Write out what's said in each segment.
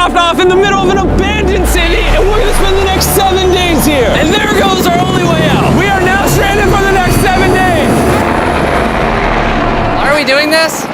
dropped off in the middle of an abandoned city, and we're gonna spend the next 7 days here. And there goes our only way out. We are now stranded for the next 7 days. Why are we doing this?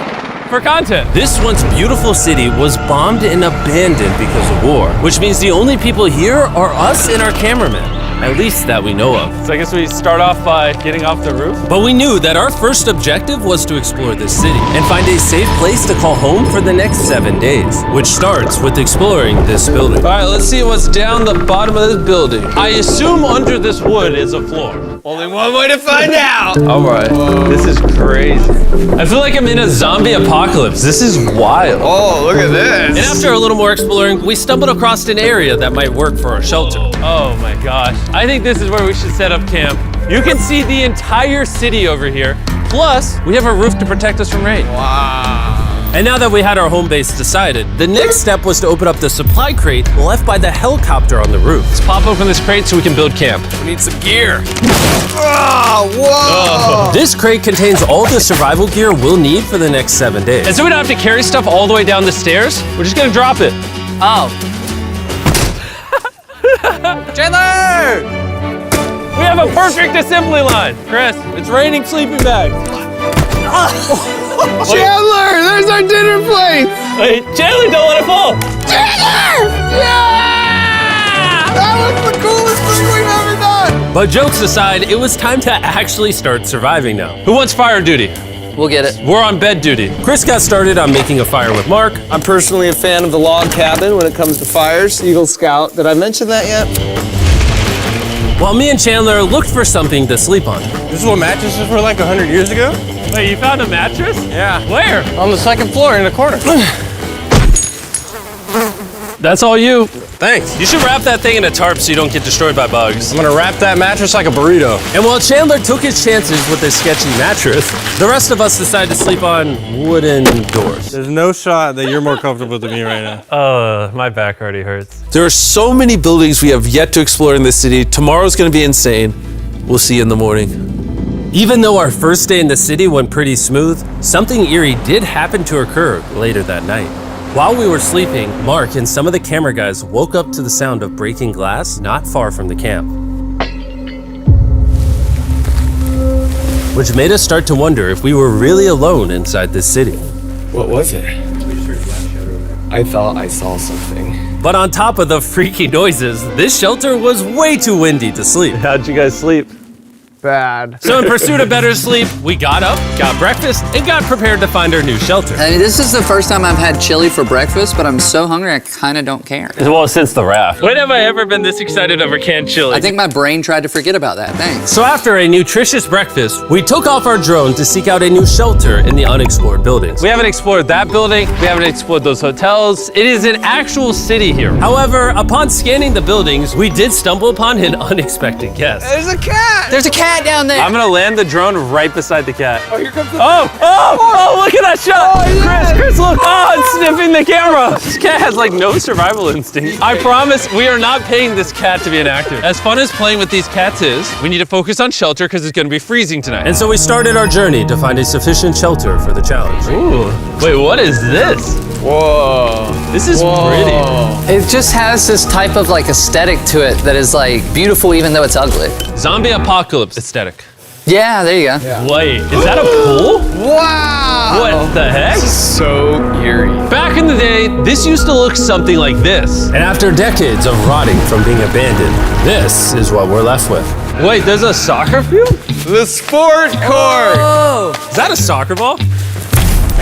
For content. This once beautiful city was bombed and abandoned because of war, which means the only people here are us and our cameraman. At least that we know of. So I guess we start off by getting off the roof. But we knew that our first objective was to explore this city and find a safe place to call home for the next 7 days, which starts with exploring this building. All right, let's see what's down the bottom of this building. I assume under this wood is a floor. Only one way to find out. All right, this is crazy. I feel like I'm in a zombie apocalypse. This is wild. Oh, look at this. And after a little more exploring, we stumbled across an area that might work for our shelter. Oh my gosh. I think this is where we should set up camp. You can see the entire city over here. Plus, we have a roof to protect us from rain. Wow. And now that we had our home base decided, the next step was to open up the supply crate left by the helicopter on the roof. Let's pop open this crate so we can build camp. We need some gear. Oh, whoa. This crate contains all the survival gear we'll need for the next 7 days. And so we don't have to carry stuff all the way down the stairs. We're just gonna drop it. Oh. Chandler! We have a perfect assembly line. Chris, it's raining sleeping bags. Chandler, there's our dinner plate. Wait, Chandler, don't let it fall. Chandler! Yeah! That was the coolest thing we've ever done. But jokes aside, it was time to actually start surviving now. Who wants fire duty? We'll get it. We're on bed duty. Chris got started on making a fire with Mark. I'm personally a fan of the log cabin when it comes to fires. Eagle Scout. Did I mention that yet? While me and Chandler looked for something to sleep on. This is what mattresses were like 100 years ago? Wait, you found a mattress? Yeah. Where? On the second floor in the corner. That's all you. Thanks. You should wrap that thing in a tarp so you don't get destroyed by bugs. I'm gonna wrap that mattress like a burrito. And while Chandler took his chances with his sketchy mattress, the rest of us decided to sleep on wooden doors. There's no shot that you're more comfortable than me right now. My back already hurts. There are so many buildings we have yet to explore in this city. Tomorrow's gonna be insane. We'll see you in the morning. Even though our first day in the city went pretty smooth, something eerie did happen to occur later that night. While we were sleeping, Mark and some of the camera guys woke up to the sound of breaking glass not far from the camp, which made us start to wonder if we were really alone inside this city. What was it? I thought I saw something. But on top of the freaky noises, this shelter was way too windy to sleep. How'd you guys sleep? Bad. So in pursuit of better sleep, we got up, got breakfast, and got prepared to find our new shelter. I mean, this is the first time I've had chili for breakfast, but I'm so hungry I kind of don't care. Well, since the raft. When have I ever been this excited over canned chili? I think my brain tried to forget about that. Thanks. So after a nutritious breakfast, we took off our drone to seek out a new shelter in the unexplored buildings. We haven't explored that building. We haven't explored those hotels. It is an actual city here. However, upon scanning the buildings, we did stumble upon an unexpected guest. There's a cat. There's a cat down there. I'm gonna land the drone right beside the cat. Oh, here comes the Oh, look at that shot. Oh, yes. Chris, look. Oh, it's sniffing the camera. This cat has like no survival instinct. I promise we are not paying this cat to be an actor. As fun as playing with these cats is, we need to focus on shelter because it's gonna be freezing tonight. And so we started our journey to find a sufficient shelter for the challenge. Ooh, wait, what is this? Whoa. This is pretty. It just has this type of like aesthetic to it that is like beautiful even though it's ugly. Zombie apocalypse aesthetic. Yeah, there you go. Yeah. Wait, is that a pool? Wow. What the heck? So eerie. Back in the day, this used to look something like this. And after decades of rotting from being abandoned, this is what we're left with. Wait, there's a soccer field? The sport court. Is that a soccer ball?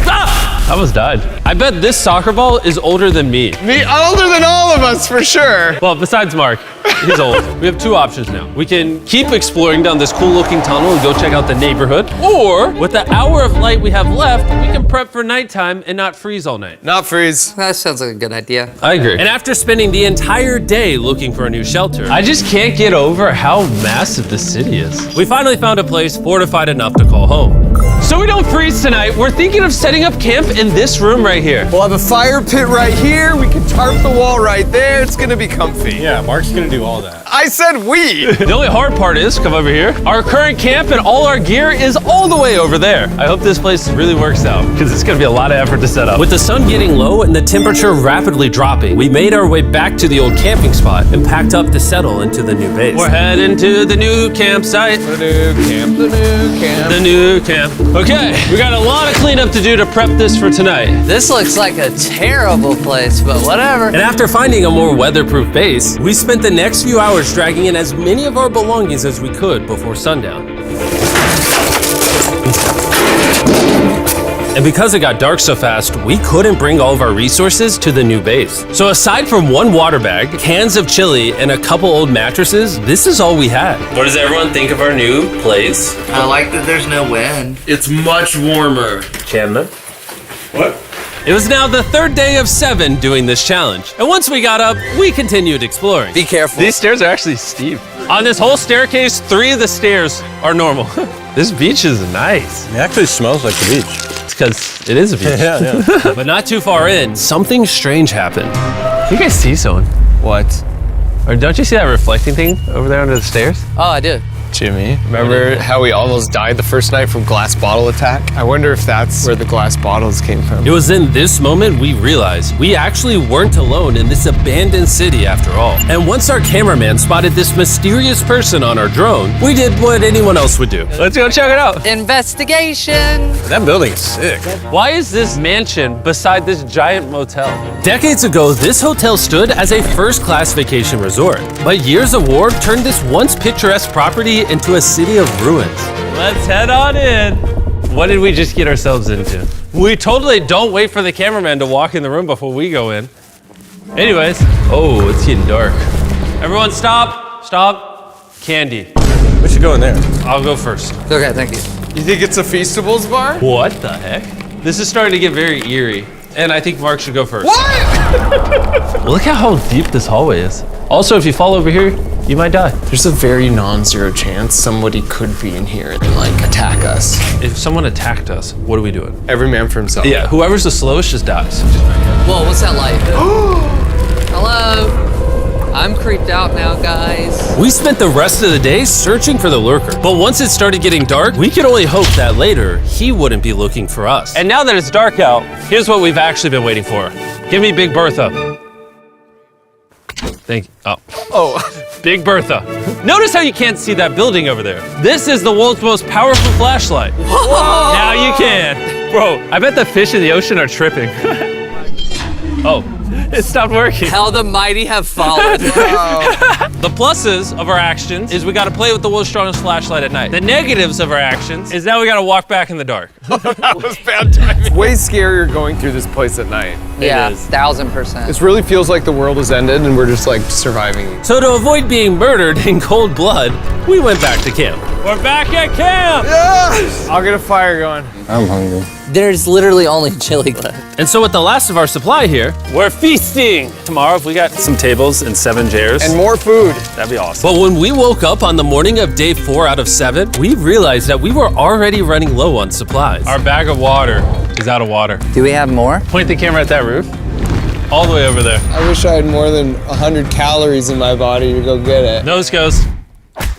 Ah! I almost died. I bet this soccer ball is older than me. Me older than all of us for sure. Well, besides Mark, he's old. We have two options now. We can keep exploring down this cool looking tunnel and go check out the neighborhood. Or, with the hour of light we have left, we can prep for nighttime and not freeze all night. Not freeze. That sounds like a good idea. I agree. And after spending the entire day looking for a new shelter, I just can't get over how massive the city is. we finally found a place fortified enough to call home. So we don't freeze tonight, we're thinking of setting up camp in this room right here. We'll have a fire pit right here. We can tarp the wall right there. It's gonna be comfy. Yeah, Mark's gonna do all that. I said we. The only hard part is, come over here, our current camp and all our gear is all the way over there. I hope this place really works out, because it's gonna be a lot of effort to set up. With the sun getting low and the temperature rapidly dropping, we made our way back to the old camping spot and packed up to settle into the new base. We're heading to the new campsite. The new camp, the new camp. The new camp. Okay, we got a lot of cleanup to do to prep this for tonight. This looks like a terrible place, but whatever. And after finding a more weatherproof base, we spent the next few hours dragging in as many of our belongings as we could before sundown. And because it got dark so fast, we couldn't bring all of our resources to the new base. So aside from one water bag, cans of chili, and a couple old mattresses, this is all we had. What does everyone think of our new place? I like that there's no wind. It's much warmer. Chandler? What? It was now the third day of 7 doing this challenge. And once we got up, we continued exploring. Be careful. These stairs are actually steep. On this whole staircase, 3 of the stairs are normal. This beach is nice. It actually smells like the beach. It's because it is a beach. Yeah. But not too far in, something strange happened. You guys see someone? What? Or don't you see that reflecting thing over there under the stairs? Oh, I do. Jimmy, remember how we almost died the first night from glass bottle attack? I wonder if that's where the glass bottles came from. It was in this moment we realized we actually weren't alone in this abandoned city after all. And once our cameraman spotted this mysterious person on our drone, we did what anyone else would do. Let's go check it out. Investigation. That building is sick. Why is this mansion beside this giant motel? Decades ago, this hotel stood as a first-class vacation resort. But years of war turned this once picturesque property into a city of ruins. Let's head on in. What did we just get ourselves into? We totally don't wait for the cameraman to walk in the room before we go in. Anyways, oh, it's getting dark. Everyone stop, stop. Candy. We should go in there. I'll go first. Okay, thank you. You think it's a Feastables bar? What the heck? This is starting to get very eerie. And I think Mark should go first. What? Look at how deep this hallway is. Also, if you fall over here, you might die. There's a very non-zero chance somebody could be in here and like attack us. If someone attacked us, what are we doing? Every man for himself. Yeah, whoever's the slowest just dies. Whoa, what's that light? Hello. I'm creeped out now, guys. We spent the rest of the day searching for the lurker. But once it started getting dark, we could only hope that later he wouldn't be looking for us. And now that it's dark out, here's what we've actually been waiting for. Give me Big Bertha. Thank you. Oh, Big Bertha. Notice how you can't see that building over there. This is the world's most powerful flashlight. Whoa. Now you can. Bro, I bet the fish in the ocean are tripping. Oh, it stopped working. How the mighty have fallen. The pluses of our actions is we gotta play with the world's strongest flashlight at night. The negatives of our actions is now we gotta walk back in the dark. That was bad timing. It's way scarier going through this place at night. Yeah, is. 1000%. This really feels like the world has ended and we're just like surviving. So to avoid being murdered in cold blood, we went back to camp. We're back at camp! Yes! I'll get a fire going. I'm hungry. There's literally only chili left. And so with the last of our supply here, We're feasting! Tomorrow, if we got some tables and 7 chairs, And more food. that'd be awesome. but when we woke up on the morning of day 4 out of 7, we realized that we were already running low on supplies. Our bag of water is out of water. Do we have more? Point the camera at that roof. All the way over there. I wish I had more than 100 calories in my body to go get it. Nose goes.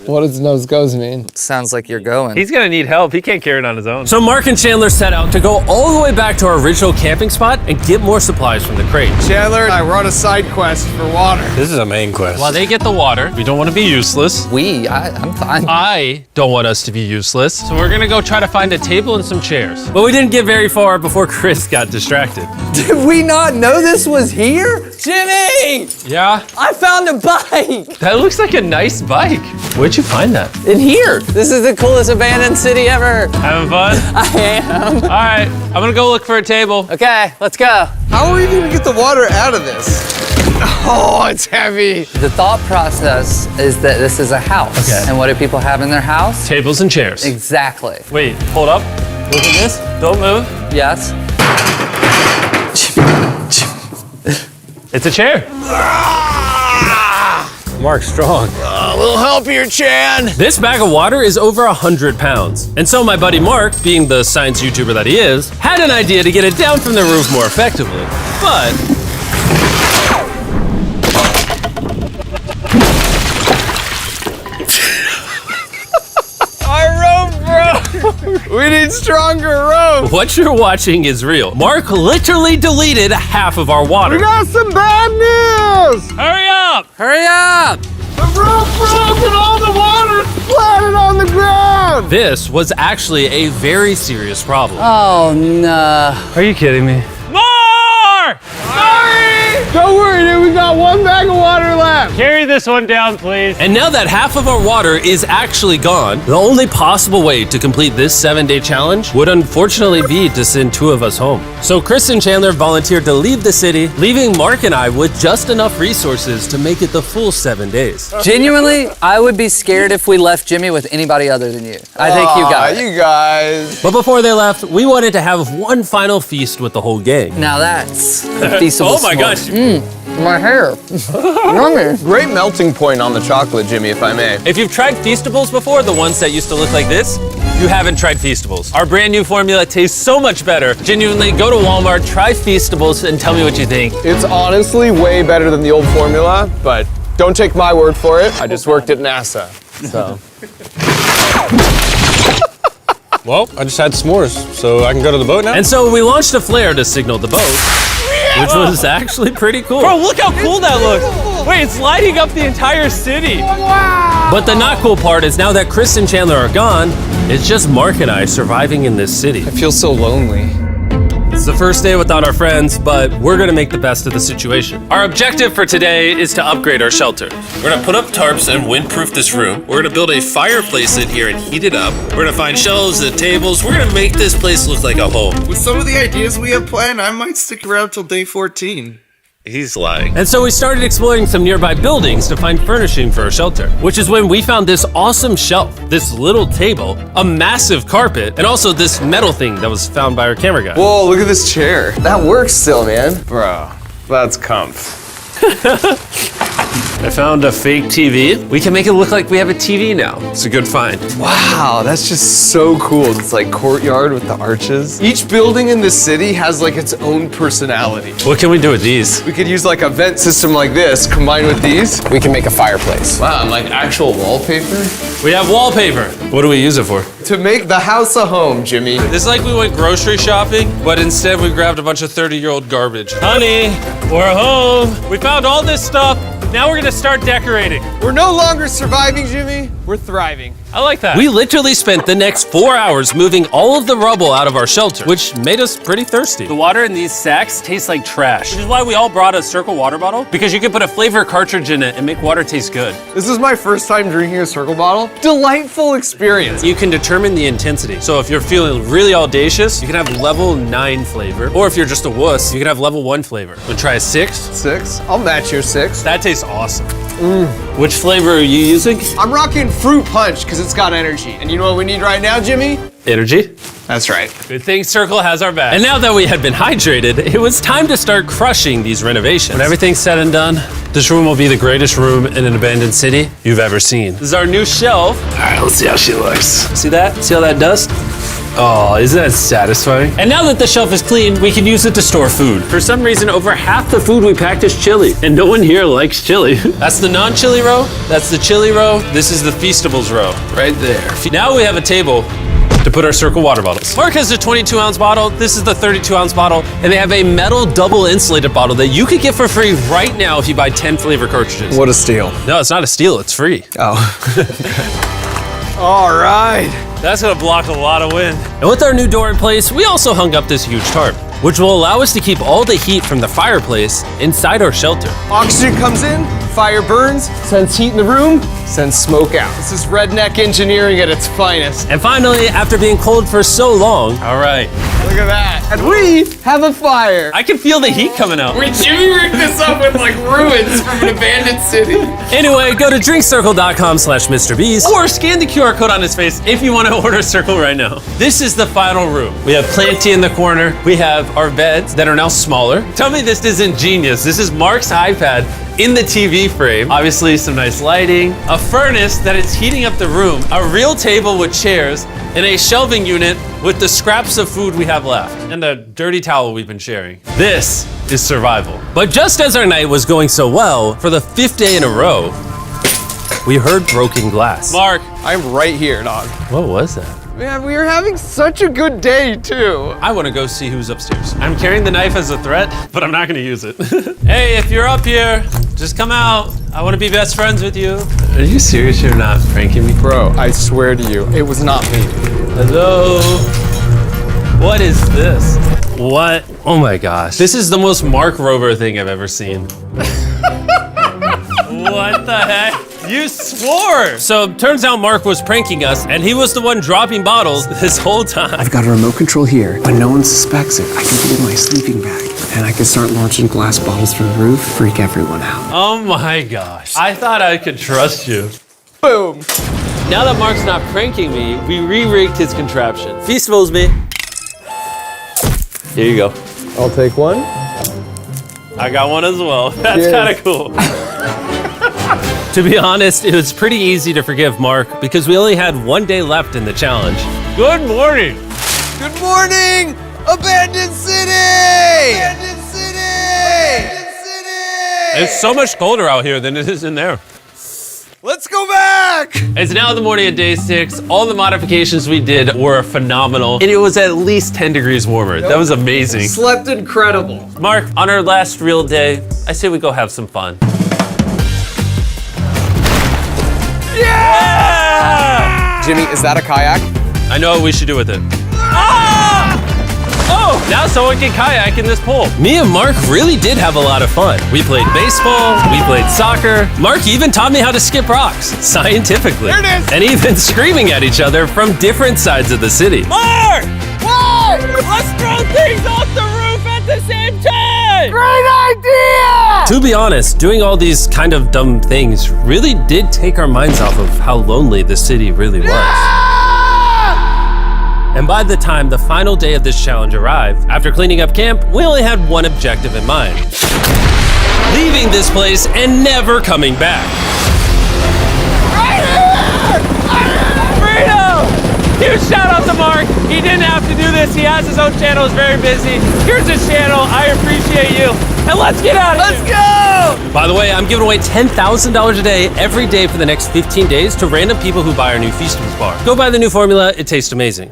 What does nose goes mean? Sounds like you're going. He's gonna need help. He can't carry it on his own. So Mark and Chandler set out to go all the way back to our original camping spot and get more supplies from the crate. Chandler and I were on a side quest for water. This is a main quest. While they get the water, we don't want to be useless. I'm fine. I don't want us to be useless. So we're gonna go try to find a table and some chairs. But we didn't get very far before Chris got distracted. Did we not know this was here? Jimmy! Yeah? I found a bike! That looks like a nice bike. Where'd you find that? In here. This is the coolest abandoned city ever. Having fun? I am. All right, I'm gonna go look for a table. Okay, let's go. How are we gonna get the water out of this? Oh, it's heavy. The thought process is that this is a house. Okay. And what do people have in their house? Tables and chairs. Exactly. Wait, hold up. Look at this. Don't move. Yes. It's a chair. Mark's strong. A little help here, Chan. This bag of water is over 100 pounds. And so my buddy Mark, being the science YouTuber that he is, had an idea to get it down from the roof more effectively. But need stronger rope. What you're watching is real. Mark literally deleted half of our water. Got some bad news! Hurry up! Hurry up! The rope broke and all the water splattered on the ground! This was actually a very serious problem. Oh, no. Are you kidding me? More! Don't worry, dude, we got one bag of water left. Carry this one down, please. And now that half of our water is actually gone, the only possible way to complete this 7-day challenge would unfortunately be to send 2 of us home. So Chris and Chandler volunteered to leave the city, leaving Mark and I with just enough resources to make it the full 7 days. Genuinely, I would be scared if we left Jimmy with anybody other than you. I think you got it. You guys. But before they left, we wanted to have one final feast with the whole gang. Now that's a feastable Oh my gosh. My hair. Yummy. Great melting point on the chocolate, Jimmy, if I may. If you've tried Feastables before, the ones that used to look like this, you haven't tried Feastables. Our brand new formula tastes so much better. Genuinely, go to Walmart, try Feastables, and tell me what you think. It's honestly way better than the old formula, but don't take my word for it. I just worked at NASA, so. Well, I just had s'mores, so I can go to the boat now? And so we launched a flare to signal the boat, which was actually pretty cool. Bro, look how cool that looks. Wait, it's lighting up the entire city. But the not cool part is now that Chris and Chandler are gone, it's just Mark and I surviving in this city. I feel so lonely. It's the first day without our friends, but we're gonna make the best of the situation. Our objective for today is to upgrade our shelter. We're gonna put up tarps and windproof this room. We're gonna build a fireplace in here and heat it up. We're gonna find shelves and tables. We're gonna make this place look like a home. With some of the ideas we have planned, I might stick around till day 14. He's lying. And so we started exploring some nearby buildings to find furnishing for our shelter, which is when we found this awesome shelf, this little table, a massive carpet, and also this metal thing that was found by our camera guy. Whoa, look at this chair. That works still, man. Bro, that's comf. I found a fake TV. We can make it look like we have a TV now. It's a good find. Wow, that's just so cool. It's like courtyard with the arches. Each building in this city has like its own personality. What can we do with these? We could use like a vent system like this, combined with these. We can make a fireplace. Wow, and like actual wallpaper? We have wallpaper. What do we use it for? To make the house a home, Jimmy. It's like we went grocery shopping, but instead we grabbed a bunch of 30-year-old garbage. Honey, we're home. We found all this stuff. Now we're gonna start decorating. We're no longer surviving, Jimmy. We're thriving. I like that. We literally spent the next 4 hours moving all of the rubble out of our shelter, which made us pretty thirsty. The water in these sacks tastes like trash, which is why we all brought a Circle water bottle, because you can put a flavor cartridge in it and make water taste good. This is my first time drinking a Circle bottle. Delightful experience. You can determine the intensity. So if you're feeling really audacious, you can have level 9 flavor. Or if you're just a wuss, you can have level 1 flavor. Wanna try a 6? 6? I'll match your 6. That tastes awesome. Which flavor are you using? I'm rocking Fruit Punch because it's got energy. And you know what we need right now, Jimmy? Energy. That's right. Good thing Circle has our back. And now that we had been hydrated, it was time to start crushing these renovations. When everything's said and done, this room will be the greatest room in an abandoned city you've ever seen. This is our new shelf. All right, let's see how she looks. See that? See all that dust? Oh, isn't that satisfying? And now that the shelf is clean, we can use it to store food. For some reason, over half the food we packed is chili, and no one here likes chili. That's the non-chili row, that's the chili row, this is the Feastables row, right there. Now we have a table to put our Circle water bottles. Mark has a 22-ounce bottle, this is the 32-ounce bottle, and they have a metal double insulated bottle that you could get for free right now if you buy 10 flavor cartridges. What a steal. No, it's not a steal, it's free. Oh. All right. That's gonna block a lot of wind. And with our new door in place, we also hung up this huge tarp, which will allow us to keep all the heat from the fireplace inside our shelter. Oxygen comes in, fire burns, sends heat in the room, sends smoke out. This is redneck engineering at its finest. And finally, after being cold for so long, All right. Look at that. And we have a fire. I can feel the heat coming out. Wait, Jimmy rigged this up with like ruins from an abandoned city. anyway, go to drinkcircle.com/MrBeast. Or scan the QR code on his face if you want to order Circle right now. This is the final room. We have Planty in the corner. We have our beds that are now smaller. Tell me this isn't genius. This is Mark's iPad in the TV frame. Obviously some nice lighting, a furnace that is heating up the room, a real table with chairs, and a shelving unit with the scraps of food we have left, and a dirty towel we've been sharing. This is survival. But just as our night was going so well, for the 5th day in a row, we heard broken glass. Mark, I'm right here, dog. What was that? Man, we are having such a good day, too. I want to go see who's upstairs. I'm carrying the knife as a threat, but I'm not going to use it. Hey, if you're up here, just come out. I want to be best friends with you. Are you serious? You're not pranking me? Bro, I swear to you, it was not me. Hello? What is this? What? Oh my gosh. This is the most Mark Rover thing I've ever seen. What the heck? You swore! So turns out Mark was pranking us, and he was the one dropping bottles this whole time. I've got a remote control here. When no one suspects it, I can put it in my sleeping bag. And I can start launching glass bottles from the roof, freak everyone out. Oh my gosh. I thought I could trust you. Boom. Now that Mark's not pranking me, we re-rigged his contraption. Feast knows me. Here you go. I'll take one. I got one as well. That's Cheers. kind of cool. To be honest, it was pretty easy to forgive Mark because we only had one day left in the challenge. Good morning. Good morning, Abandoned City! Abandoned City! Abandoned City! It's so much colder out here than it is in there. Let's go back! It's now the morning of day 6. All the modifications we did were phenomenal, and it was at least 10 degrees warmer. That was amazing. Slept incredible. Mark, on our last real day, I say we go have some fun. Yeah! Jimmy, is that a kayak? I know what we should do with it. Ah! Oh, now someone can kayak in this pool. Me and Mark really did have a lot of fun. We played baseball, we played soccer. Mark even taught me how to skip rocks, scientifically. There it is. And even screaming at each other from different sides of the city. Mark! What? Let's throw things off the roof at the same time! Great idea! To be honest, doing all these kind of dumb things really did take our minds off of how lonely the city really was. And by the time the final day of this challenge arrived, after cleaning up camp, we only had one objective in mind. Leaving this place and never coming back. Freedom! Huge shout out to Mark. He didn't have to do this. He has his own channel, he's very busy. Here's his channel, I appreciate you. And let's get out of here. Let's go! By the way, I'm giving away $10,000 a day every day for the next 15 days to random people who buy our new Feastables bar. Go buy the new formula, it tastes amazing.